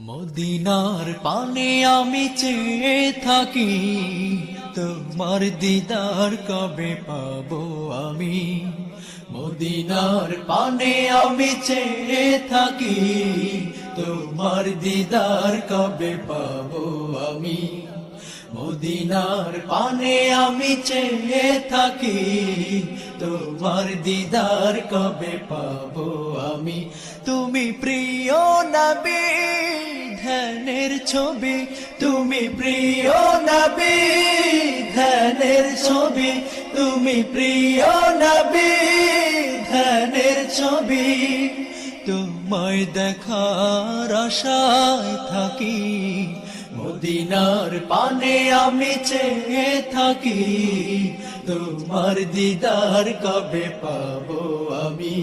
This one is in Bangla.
মদিনার পানে আমি চেয়ে থাকি, তোমার দিদার কবে পাবো আমি। মদিনার পানে আমি চেয়ে থাকি, তোমার দিদার কবে পাবো আমি। মদিনার পানে আমি চেয়ে থাকি, তোমার দিদার কবে পাবো আমি। তুমি প্রিয় নবী ধ্যানের ছবি, তুমি প্রিয় নবী ধ্যানের ছবি, তুমি প্রিয় নবী ধ্যানের ছবি। তোমায় দেখার আশায় থাকি, মদিনার পানে আমি চেয়ে থাকি, তোমার দিদার কবে পাবো আমি।